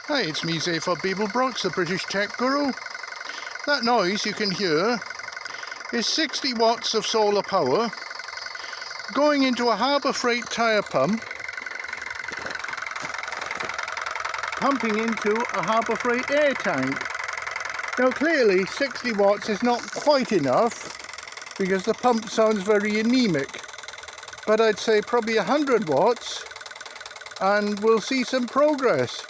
Hi, it's me, Zephyr Beeblebrox, the British tech guru. That noise you can hear is 60 watts of solar power going into a Harbour Freight tyre pump, pumping into a Harbour Freight air tank. Now clearly 60 watts is not quite enough because the pump sounds very anemic, but I'd say probably 100 watts and we'll see some progress.